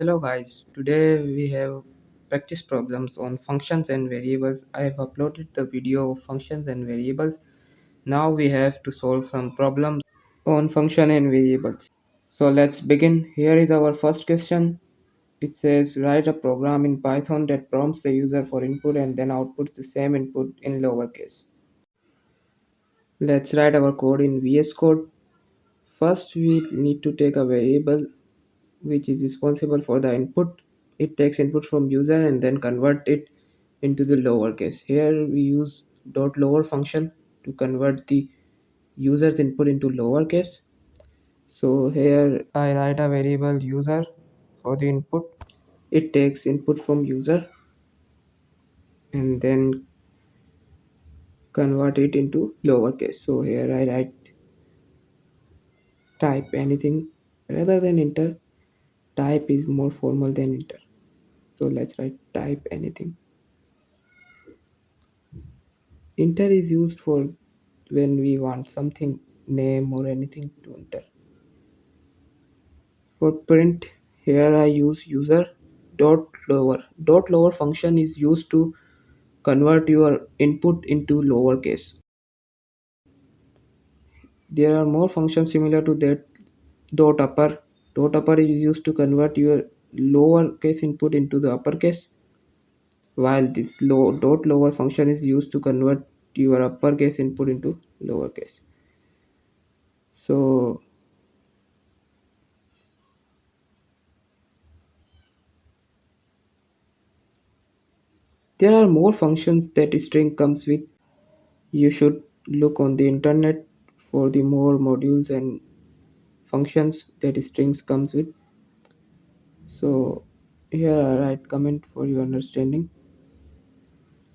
Hello guys, today we have practice problems on functions and variables. I have uploaded the video of functions and variables. Now we have to solve some problems on function and variables. So let's begin. Here is our first question. It says write a program in Python that prompts the user for input and then outputs the same input in lowercase. Let's write our code in VS Code. First we need to take a variable which is responsible for the input. It takes input from user and then convert it into the lowercase. Here we use dot lower function to convert the user's input into lowercase. So here I write a variable user for the input. It takes input from user and then convert it into lowercase. So here I write type anything rather than enter. Type is more formal than enter. So let's write type anything. Enter is used for when we want something name or anything to enter. For print, here I use user dot lower. Dot lower function is used to convert your input into lowercase. There are more functions similar to that. Dot upper. Dot upper is used to convert your lowercase input into the uppercase, while this dot lower function is used to convert your uppercase input into lowercase. So there are more functions that string comes with. You should look on the internet for the more modules and functions that strings comes with. So here I write comment for your understanding.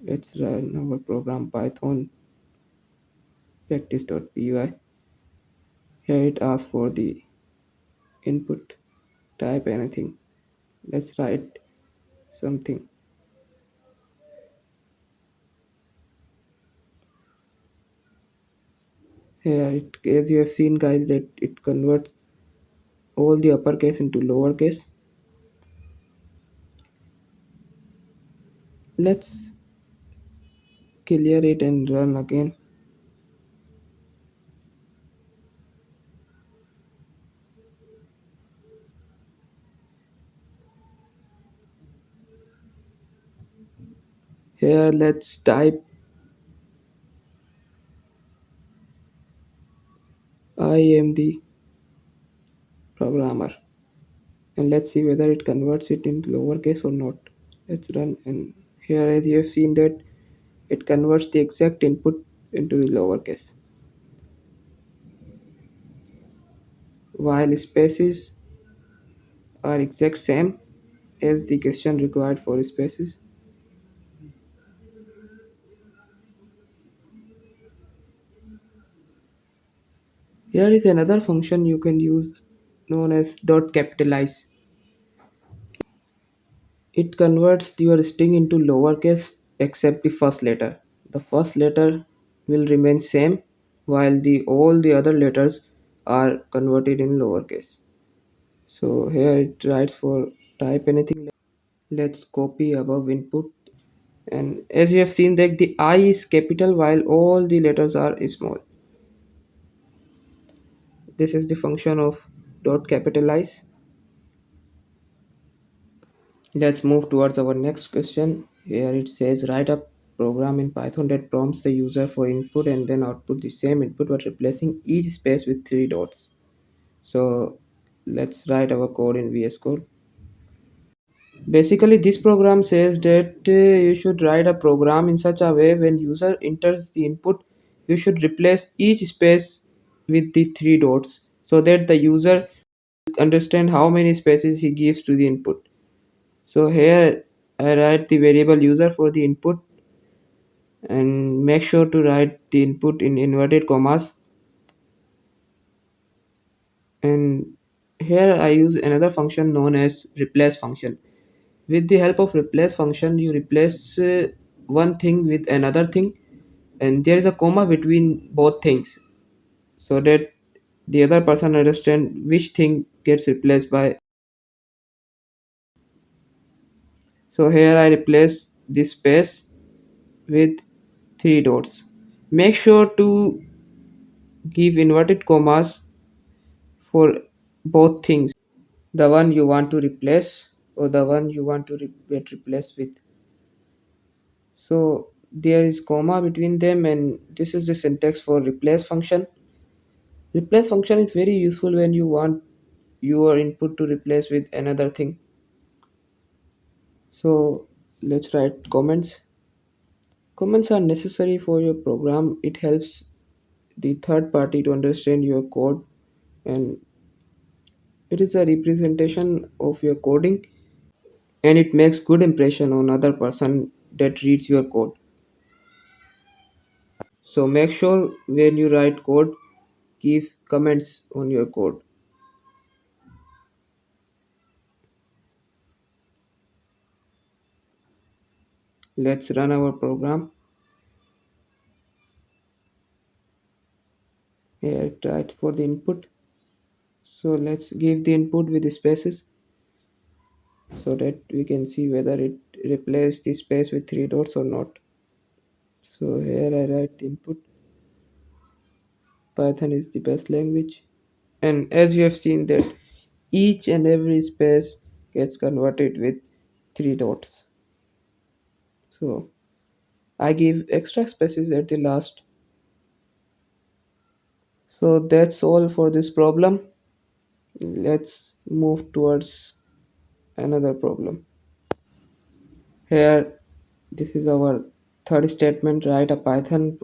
Let's run our program python practice.py. Here it asks for the input. Type anything. Let's write something. Here it, as you have seen guys, that it converts all the uppercase into lowercase. Let's clear it and run again. Here let's type I am the programmer, and let's see whether it converts it into lowercase or not. Let's run, and here as you have seen that it converts the exact input into the lowercase, while spaces are exact same as the question required for spaces. Here is another function you can use known as dot capitalize. It converts your string into lowercase except the first letter. The first letter will remain same while the all the other letters are converted in lowercase. So here it writes for type anything. Let's copy above input, and as you have seen that the I is capital while all the letters are small. This is the function of dot capitalize. Let's move towards our next question. Here it says write a program in Python that prompts the user for input and then output the same input but replacing each space with three dots. So let's write our code in VS Code. Basically this program says that you should write a program in such a way when user enters the input, you should replace each space with the three dots so that the user understand how many spaces he gives to the input. So here I write the variable user for the input and make sure to write the input in inverted commas, and here I use another function known as replace function. With the help of replace function you replace one thing with another thing, and there is a comma between both things so that the other person understand which thing gets replaced by So here I replace this space with three dots. Make sure to give inverted commas for both things, the one you want to replace or the one you want to get replaced with. So there is comma between them, and this is the syntax for replace function. Replace function is very useful when you want your input to replace with another thing. So let's write comments. Comments are necessary for your program. It helps the third party to understand your code, and it is a representation of your coding, and it makes good impression on other person that reads your code. So make sure when you write code, give comments on your code. Let's run our program. Here it writes for the input. So let's give the input with the spaces so that we can see whether it replaces the space with three dots or not. So here I write the input. Python is the best language. And as you have seen that each and every space gets converted with three dots. So I give extra spaces at the last. So that's all for this problem. Let's move towards another problem. Here, this is our third statement. Write a Python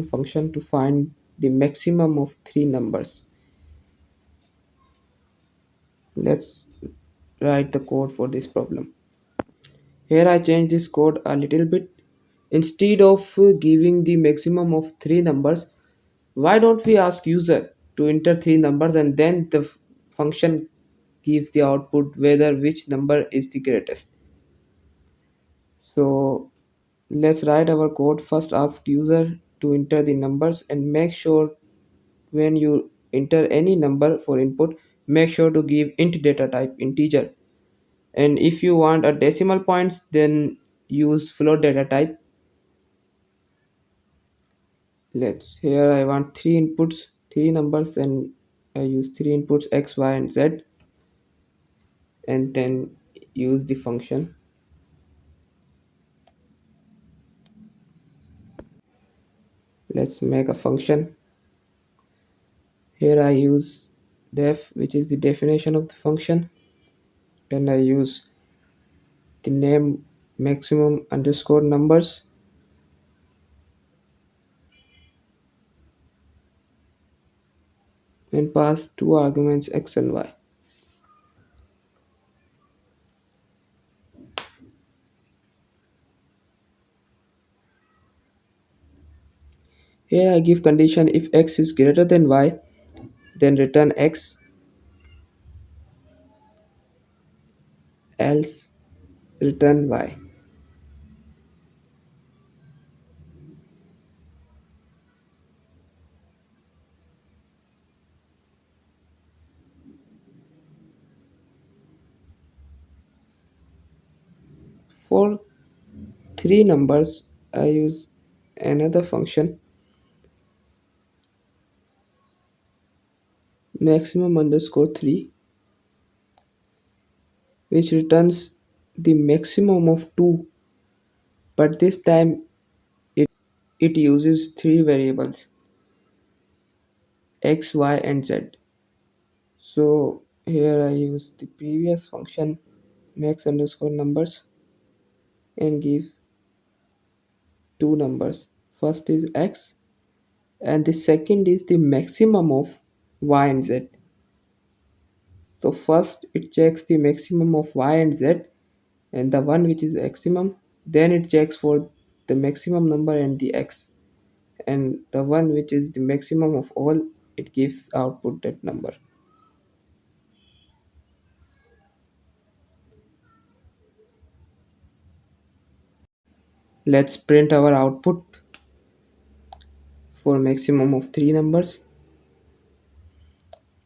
function to find the maximum of three numbers. Let's write the code for this problem. Here I change this code a little bit. Instead of giving the maximum of three numbers, why don't we ask user to enter three numbers, and then the function gives the output whether which number is the greatest. So let's write our code. First ask user to enter the numbers, and make sure when you enter any number for input, make sure to give int data type integer. And if you want a decimal points, then use float data type. Let's here I want three inputs, three numbers, then I use three inputs x, y, and z, and then use the function. Let's make a function. Here I use def, which is the definition of the function, and I use the name maximum underscore numbers, and pass two arguments x and y. Here I give condition: if x is greater than y, then return x, else return y. For three numbers, I use another function, maximum underscore 3, which returns the maximum of 2, but this time it uses three variables x, y, and z. So here I use the previous function max underscore numbers and give two numbers. First is x, and the second is the maximum of y and z. So first it checks the maximum of y and z, and the one which is maximum, then it checks for the maximum number and the x, and the one which is the maximum of all, it gives output that number. Let's print our output for maximum of three numbers.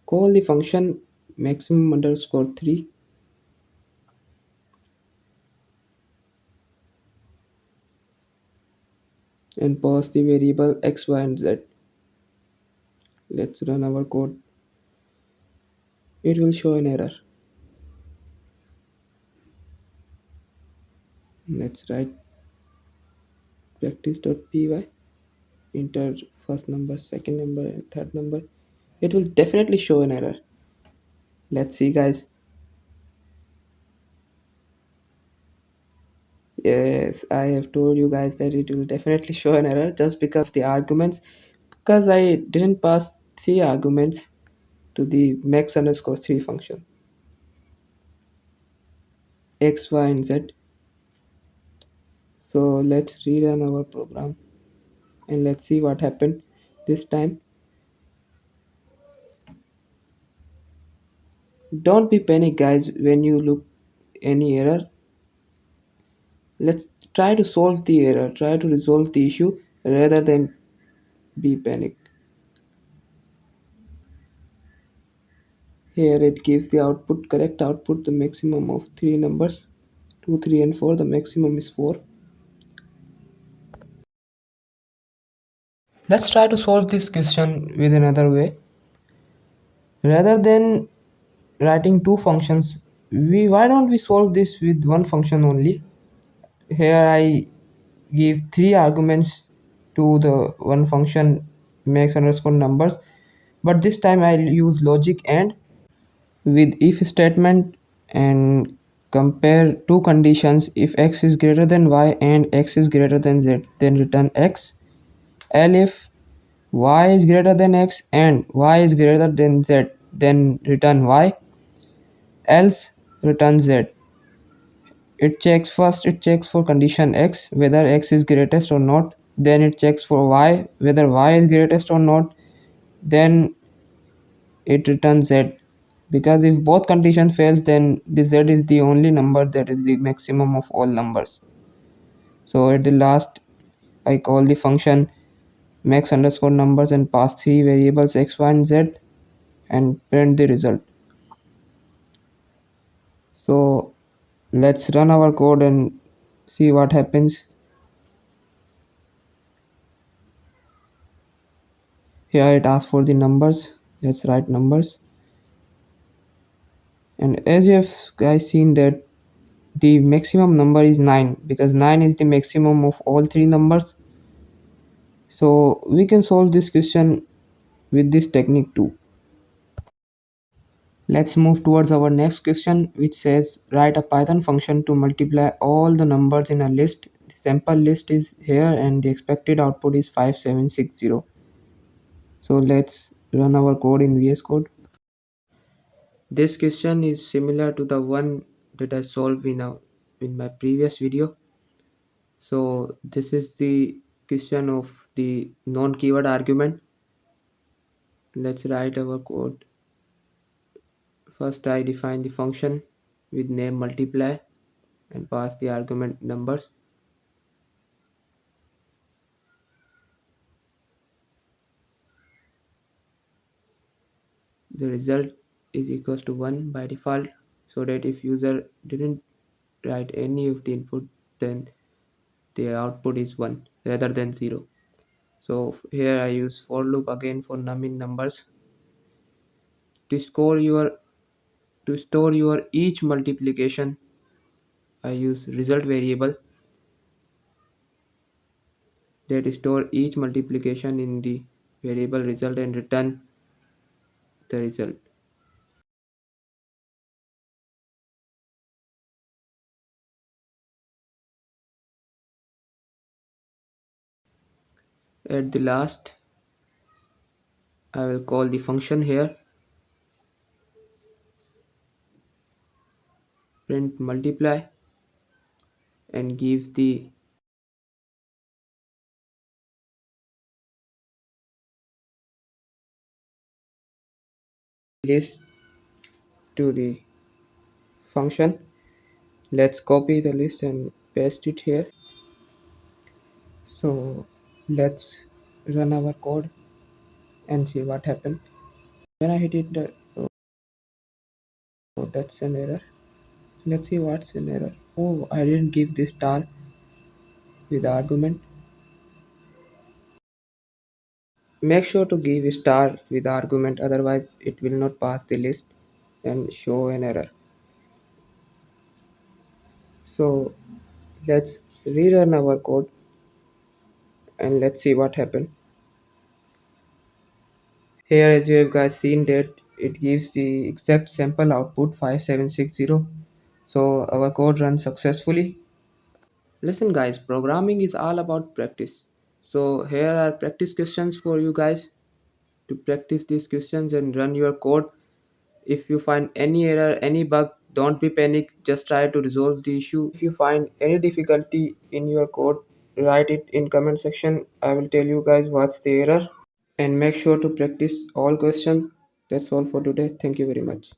Call the function maximum underscore 3, and pass the variable x, y, and z. Let's run our code. It will show an error. Let's write practice.py, enter first number, second number, and third number. It will definitely show an error. Let's see, guys. Yes, I have told you guys that it will definitely show an error just because of the arguments. Because I didn't pass three arguments to the max underscore 3 function, x, y, and z. So let's rerun our program and let's see what happened this time. Don't be panic, guys, when you look any error. Let's try to solve the error, try to resolve the issue rather than be panic. Here it gives the output, correct output, the maximum of three numbers, 2, 3, and 4. The maximum is 4. Let's try to solve this question with another way. Rather than writing two functions, why don't we solve this with one function only? Here I give three arguments to the one function max underscore numbers, but this time I'll use logic and with if statement and compare two conditions. If x is greater than y and x is greater than z, then return x. And if y is greater than x and y is greater than z, then return y, else return z. It checks for condition x whether x is greatest or not, then it checks for y whether y is greatest or not, then it returns z, because if both condition fails, then the z is the only number that is the maximum of all numbers. So at the last I call the function max underscore numbers and pass three variables x, y, and z and print the result. So let's run our code and see what happens. Here it asks for the numbers. Let's write numbers. And as you have guys seen that the maximum number is 9, because 9 is the maximum of all three numbers. So we can solve this question with this technique too. Let's move towards our next question, which says write a Python function to multiply all the numbers in a list. The sample list is here and the expected output is 5760. So let's run our code in VS Code. This question is similar to the one that I solved in my previous video. So this is the question of the non-keyword argument. Let's write our code. First I define the function with name multiply and pass the argument numbers. The result is equals to 1 by default, so that if user didn't write any of the input, then the output is 1 rather than 0. So here I use for loop again for num in numbers. To store your each multiplication, I use result variable that store each multiplication in the variable result and return the result. At the last I will call the function here, print multiply, and give the list to the function. Let's copy the list and paste it here. So let's run our code and see what happened. When I hit it, oh, that's an error. Let's see what's an error. Oh, I didn't give this star with the argument. Make sure to give a star with argument, otherwise it will not pass the list and show an error. So let's rerun our code and let's see what happened. Here, as you have guys seen that it gives the exact sample output 5760. So our code runs successfully. Listen guys, programming is all about practice. So here are practice questions for you guys to practice these questions and run your code. If you find any error, any bug, don't be panic, just try to resolve the issue. If you find any difficulty in your code, write it in comment section. I will tell you guys what's the error, and make sure to practice all questions. That's all for today. Thank you very much.